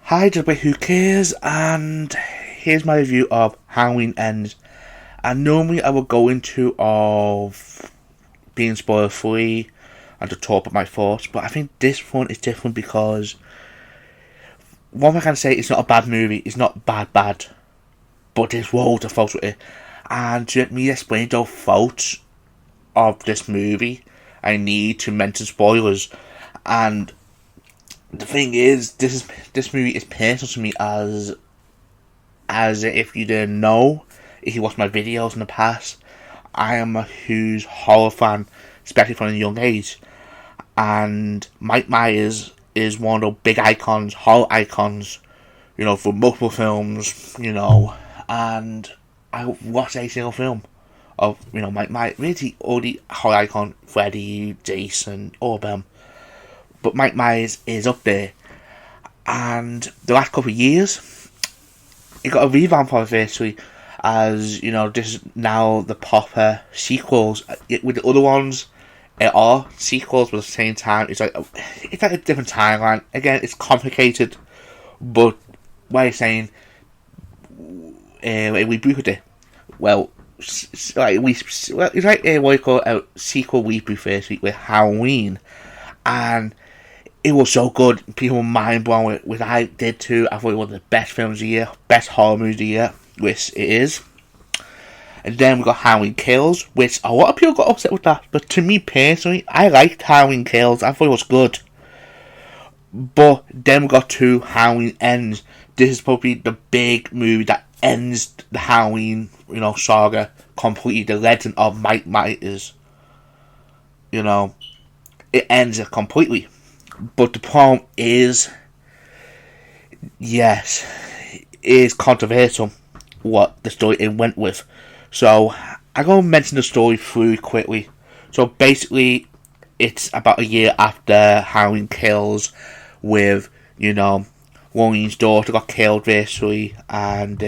Hi, just who cares? And here's my review of Halloween Ends. And normally I would go into of being spoiler free and to talk about my thoughts, but I think this one is different because one thing I can say, it's not a bad movie. It's not bad, but there's loads of faults with it. And to let me explain those faults of this movie, I need to mention spoilers. And the thing is, this movie is personal to me as if you didn't know, if you watched my videos in the past, I am a huge horror fan, especially from a young age. And Mike Myers is one of the big icons, horror icons, for multiple films, and I watched a single film of, Mike Myers, really all the horror icon, Freddy, Jason, all of them. But Mike Myers is up there. And the last couple of years, it got a revamp obviously, as, this is now the proper sequels. With the other ones, it are sequels, but at the same time, it's like a different timeline. Again, it's complicated, but what you're saying, we reboot it. Well, it's like what you call a sequel reboot first week with Halloween, and it was so good. People were mind blown with it, which I did too. I thought it was one of the best films of the year, best horror movies of the year, which it is. And then we got Halloween Kills, which a lot of people got upset with that. But to me personally, I liked Halloween Kills. I thought it was good. But then we got to Halloween Ends. This is probably the big movie that ends the Halloween, saga completely. The legend of Mike Myers. It ends it completely. But the problem is, yes, it is controversial what the story it went with. So, I'm going to mention the story through quickly. So, basically, it's about a year after Halloween Kills with, Maureen's daughter got killed, basically, and,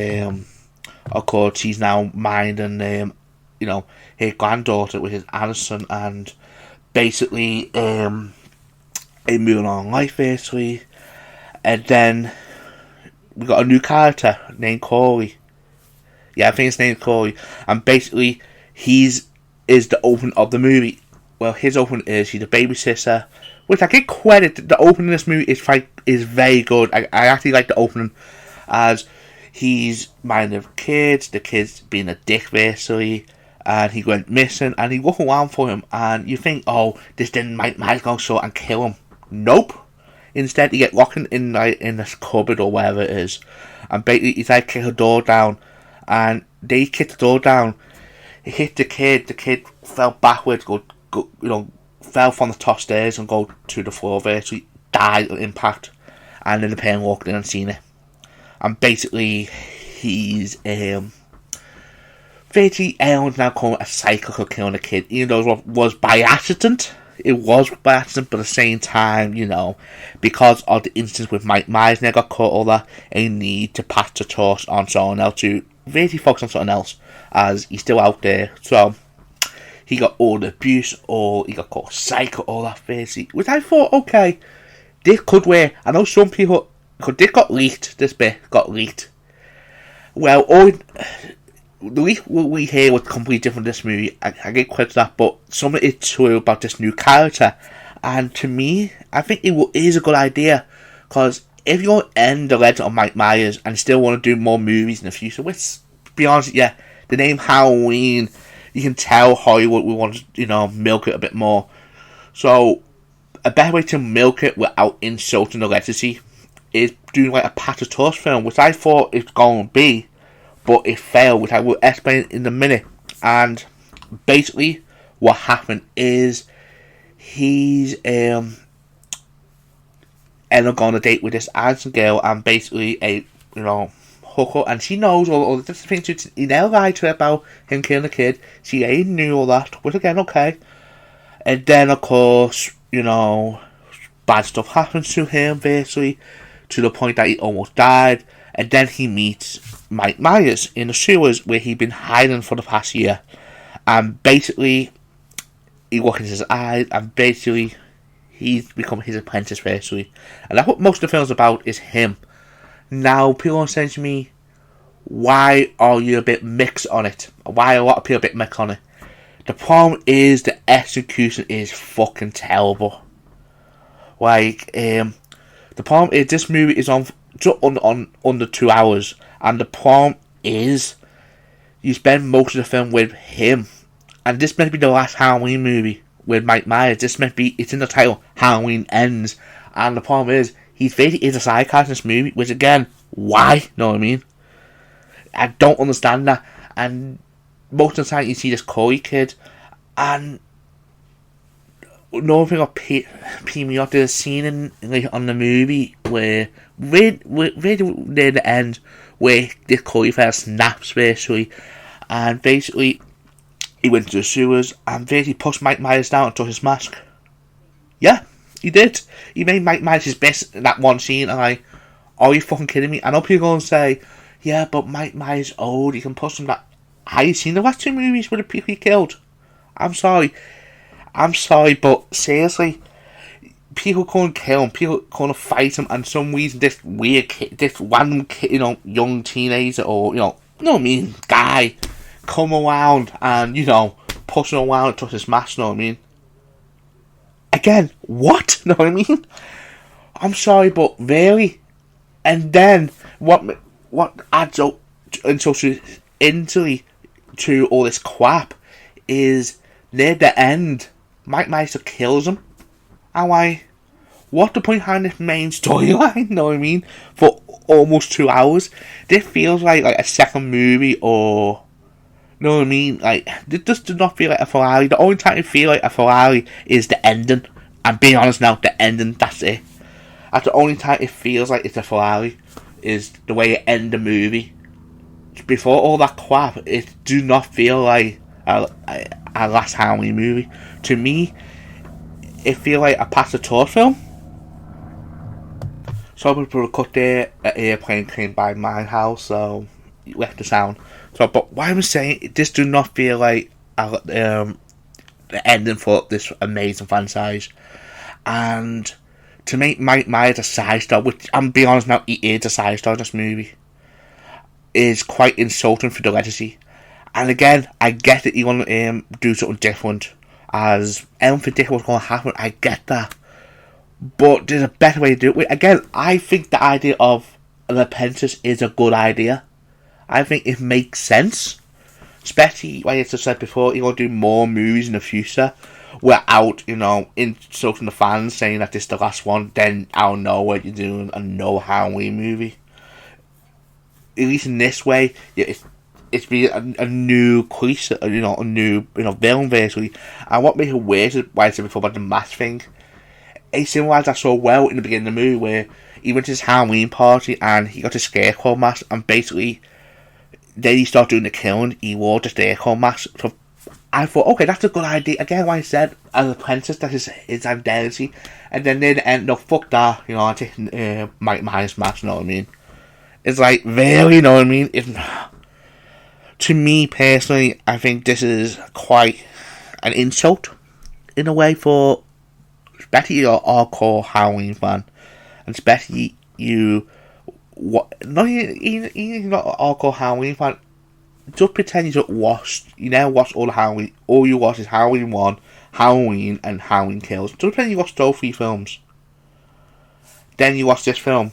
of course, she's now minding, her granddaughter, which is Addison, and basically, a moving on life, basically. And then, we got a new character named Corey. Yeah, I think his name's Corey. And basically, is the opening of the movie. Well, his opening is he's a babysitter, which I give credit. The opening of this movie is very good. I actually like the opening, as he's minding the kids being a dick, basically, and he went missing, and he walking around for him, and you think, oh, this didn't might go so and kill him. Nope. Instead, he get locked in this cupboard or wherever it is, and basically he's like kick the door down. And they kicked the door down. It hit the kid. The kid fell backwards, fell from the top stairs and go to the floor. Basically, died on impact. And then the parent walked in and seen it. And basically, he's basically everyone's now calling it a cycle for killing the kid, even though it was by accident. It was by accident, but at the same time, because of the instance with Mike Myers never got caught, all that, a need to pass the torch on someone else to really focus on something else, as he's still out there. So he got all the abuse, or he got called psycho, all that basically, which I thought, okay, this could work. I know some people, because this bit got leaked. Well, the leak we hear was completely different in this movie. I get credit to that, but some of it's true about this new character, and to me, I think it is a good idea, because if you want to end the legend of Mike Myers and still want to do more movies in the future, which, to be honest, yeah, the name Halloween, you can tell Hollywood we want to, milk it a bit more. So, a better way to milk it without insulting the legacy is doing like a Pat the Torch film, which I thought it's going to be, but it failed, which I will explain in a minute. And basically, what happened is he's ended up going on a date with this Addison girl, and basically a hooker, and she knows all the different things. He never lied to her about him killing the kid. She ain't knew all that, which again, okay. And then of course, bad stuff happens to him, basically, to the point that he almost died. And then he meets Mike Myers in the sewers, where he'd been hiding for the past year. And basically, he looks in his eyes, and basically he's become his apprentice, basically. And that's what most of the film's about, is him. Now, people are saying to me, why are you a bit mixed on it? Why are a lot of people a bit mixed on it? The problem is the execution is fucking terrible. Like, the problem is this movie is on just on under 2 hours, and the problem is you spend most of the film with him, and this meant to be the last Halloween movie with Mike Myers. This meant to be, it's in the title, Halloween Ends, and the problem is he's basically is a side cast in this movie, which again, why? You know what I mean? I don't understand that, and most of the time you see this Corey kid, and another thing that peed me off, there's a scene on the movie where right near the end where this Corey fella snaps basically, and basically he went to the sewers and basically pushed Mike Myers down and took his mask. Yeah, he did. He made Mike Myers his best in that one scene, and are you fucking kidding me? I know people are going to say, yeah, but Mike Myers old, you can push him back. Have you seen the last two movies with the people he killed? I'm sorry, but seriously, people can't kill him, people can't fight him, and for some reason this weird kid, this random kid, young teenager, or, guy, come around and, push him around and touch his mask, you know what I mean? Again, what? You know what I mean? I'm sorry, but really? And then, what adds up instantly to all this crap is, near the end, Mike Myers kills him. And what the point behind this main storyline, you know what I mean? For almost 2 hours. This feels like a second movie, or, you know what I mean? This just does not feel like a finale. The only time you feel like a finale is the ending. I'm being honest now, the ending, that's it. That's the only time it feels like it's a finale, is the way it ends the movie. Before all that crap, it do not feel like a last Halloween movie. To me, it feels like a pass the torch film. Some people cut there, an airplane came by my house, so you left the sound. So, but why I'm saying, this do not feel like the ending for this amazing franchise. And to make Mike Myers a side star, which I'm being honest now, he is a side star in this movie, is quite insulting for the legacy. And again, I get that you want to do something different, as anything different was going to happen. I get that, but there's a better way to do it. Again, I think the idea of an apprentice is a good idea. I think it makes sense, especially like I just said before, you're going to do more movies in the future without, insulting the fans, saying that this is the last one. Then I'll know what you're doing and no Halloween movie. At least in this way, it's been a new crease, a new villain basically. And what makes it weird is why I said before about the mask thing. It symbolised that so well in the beginning of the movie, where he went to his Halloween party and he got a scarecrow mask, and basically then he started doing the killing. He wore the scarecrow mask. So I thought, okay, that's a good idea. Again, like I said, as an apprentice, that is his identity. And then near the end, no, fuck that. I'm taking Mike Myers mask. You know what I mean? It's like, really, you know what I mean? To me, personally, I think this is quite an insult, in a way, for especially your hardcore Halloween fan, and especially not even not a hardcore Halloween fan. Just pretend you never watched all the Halloween. All you watch is Halloween 1, Halloween, and Halloween Kills. Just pretend you watched those 3 films. Then you watch this film.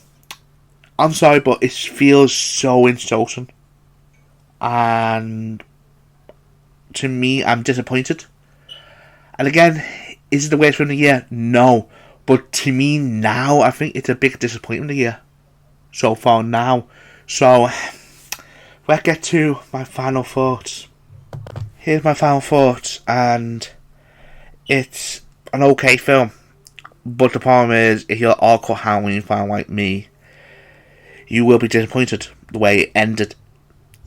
I'm sorry, but it feels so insulting. And to me, I'm disappointed. And again, is it the worst film of the year? No. But to me now, I think it's a big disappointment of the year. So far now. So, let's get to my final thoughts. Here's my final thoughts. And it's an okay film. But the problem is, if you're an hardcore Halloween fan like me, you will be disappointed the way it ended.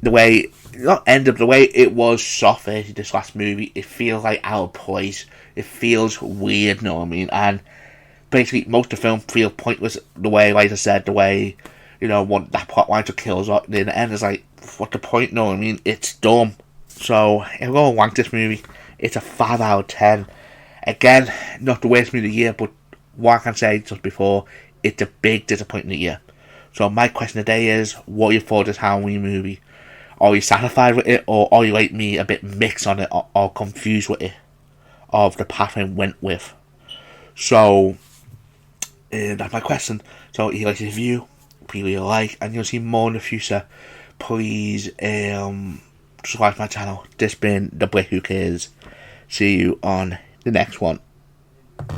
The way it was soft this last movie. It feels like out of place. It feels weird, you know what I mean? And basically, most of the film feels pointless. The way, like I said, the way, want that plot line to kill us. Then the end is like, what the point, you know what I mean? It's dumb. So, if I'm going to rank this movie, it's a 5 out of 10. Again, not the worst movie of the year, but what I can say just before, it's a big disappointment of the year. So my question today is, what are your thoughts on this Halloween movie? Are you satisfied with it, or are you like me, a bit mixed on it, or confused with it, of the path I went with? So, that's my question. So, if you like this review, please leave a like, and you'll see more in the future. Please, subscribe to my channel. This has been The Brick Who Cares. See you on the next one.